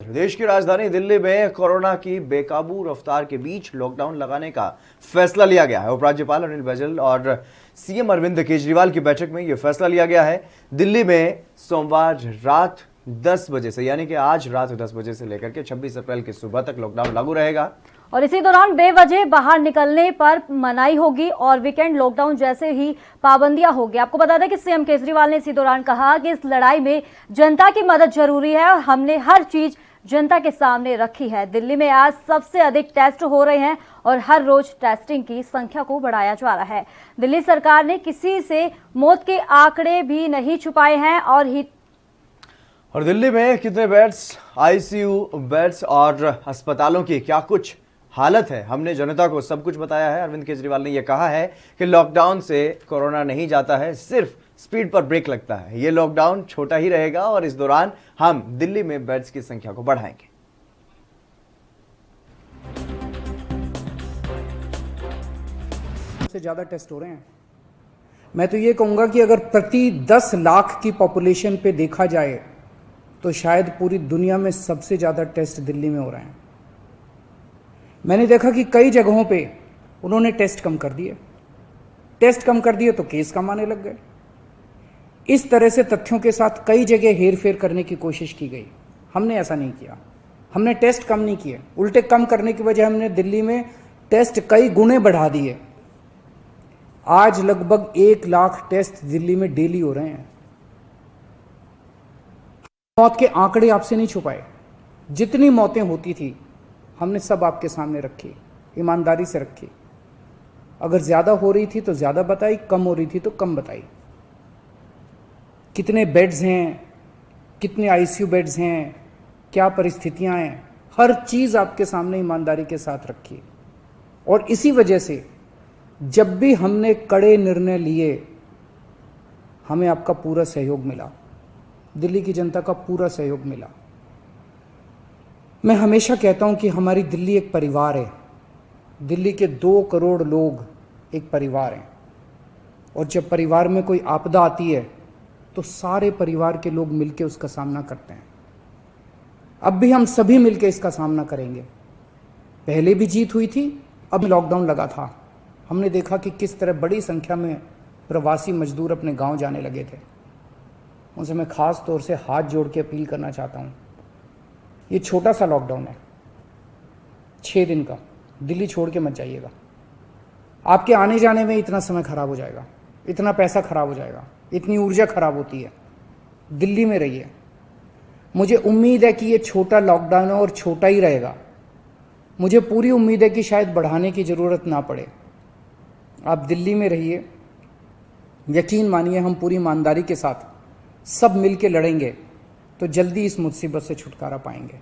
देश की राजधानी दिल्ली में कोरोना की बेकाबू रफ्तार के बीच लॉकडाउन लगाने का फैसला लिया गया है। उपराज्यपाल अनिल बैजल और सीएम अरविंद केजरीवाल की बैठक में यह फैसला लिया गया है। दिल्ली में सोमवार रात 10 बजे से यानी कि आज रात 10 बजे से लेकर के 26 अप्रैल की सुबह तक लॉकडाउन लागू रहेगा और इसी दौरान बेवजह बाहर निकलने पर मनाही होगी और वीकेंड लॉकडाउन जैसे ही पाबंदियां होगी। आपको बता दें कि सीएम केजरीवाल ने इसी दौरान कहा कि इस लड़ाई में जनता की मदद जरूरी है और हमने हर चीज जनता के सामने रखी है। दिल्ली में आज सबसे अधिक टेस्ट हो रहे हैं और हर रोज टेस्टिंग की संख्या को बढ़ाया जा रहा है। दिल्ली सरकार ने किसी से मौत के आंकड़े भी नहीं छुपाए हैं और दिल्ली में कितने बेड्स, आईसीयू बेड्स और अस्पतालों की क्या कुछ हालत है, हमने जनता को सब कुछ बताया है। अरविंद केजरीवाल ने यह कहा है कि लॉकडाउन से कोरोना नहीं जाता है, सिर्फ स्पीड पर ब्रेक लगता है। यह लॉकडाउन छोटा ही रहेगा और इस दौरान हम दिल्ली में बेड्स की संख्या को बढ़ाएंगे। सबसे ज्यादा टेस्ट हो रहे हैं। मैं तो ये कहूंगा कि अगर प्रति 10 लाख की पॉपुलेशन पे देखा जाए तो शायद पूरी दुनिया में सबसे ज्यादा टेस्ट दिल्ली में हो रहे हैं। मैंने देखा कि कई जगहों पे उन्होंने टेस्ट कम कर दिए तो केस कम आने लग गए। इस तरह से तथ्यों के साथ कई जगह हेरफेर करने की कोशिश की गई। हमने ऐसा नहीं किया, हमने टेस्ट कम नहीं किए, उल्टे कम करने की वजह हमने दिल्ली में टेस्ट कई गुने बढ़ा दिए। आज लगभग 1 लाख टेस्ट दिल्ली में डेली हो रहे हैं। मौत के आंकड़े आपसे नहीं छुपाए, जितनी मौतें होती थी हमने सब आपके सामने रखी, ईमानदारी से रखी। अगर ज्यादा हो रही थी तो ज्यादा बताई, कम हो रही थी तो कम बताई। कितने बेड्स हैं, कितने आईसीयू बेड्स हैं, क्या परिस्थितियां हैं, हर चीज आपके सामने ईमानदारी के साथ रखी। और इसी वजह से जब भी हमने कड़े निर्णय लिए हमें आपका पूरा सहयोग मिला, दिल्ली की जनता का पूरा सहयोग मिला। मैं हमेशा कहता हूं कि हमारी दिल्ली एक परिवार है। दिल्ली के 2 करोड़ लोग एक परिवार हैं और जब परिवार में कोई आपदा आती है तो सारे परिवार के लोग मिलकर उसका सामना करते हैं। अब भी हम सभी मिलकर इसका सामना करेंगे। पहले भी जीत हुई थी, अब लॉकडाउन लगा था, हमने देखा कि किस तरह बड़ी संख्या में प्रवासी मजदूर अपने गांव जाने लगे थे। उनसे मैं खास तौर से हाथ जोड़ के अपील करना चाहता हूं, ये छोटा सा लॉकडाउन है, 6 दिन का, दिल्ली छोड़ के मत जाइएगा। आपके आने जाने में इतना समय खराब हो जाएगा, इतना पैसा खराब हो जाएगा, इतनी ऊर्जा खराब होती है। दिल्ली में रहिए। मुझे उम्मीद है कि ये छोटा लॉकडाउन है और छोटा ही रहेगा। मुझे पूरी उम्मीद है कि शायद बढ़ाने की जरूरत ना पड़े। आप दिल्ली में रहिए, यकीन मानिए हम पूरी ईमानदारी के साथ सब मिलके लड़ेंगे तो जल्दी इस मुसीबत से छुटकारा पाएंगे।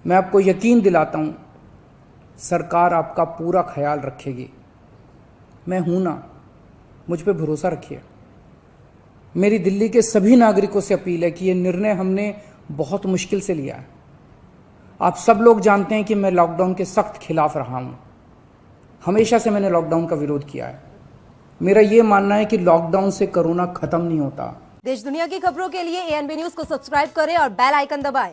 मैं आपको यकीन दिलाता हूं, सरकार आपका पूरा ख्याल रखेगी। मैं हूं ना, मुझ पे भरोसा रखिए। मेरी दिल्ली के सभी नागरिकों से अपील है कि ये निर्णय हमने बहुत मुश्किल से लिया है। आप सब लोग जानते हैं कि मैं लॉकडाउन के सख्त खिलाफ रहा हूं। हमेशा से मैंने लॉकडाउन का विरोध किया है। मेरा ये मानना है कि लॉकडाउन से कोरोना खत्म नहीं होता। देश दुनिया की खबरों के लिए एएनबी न्यूज को सब्सक्राइब करें और बेल आइकन दबाएं।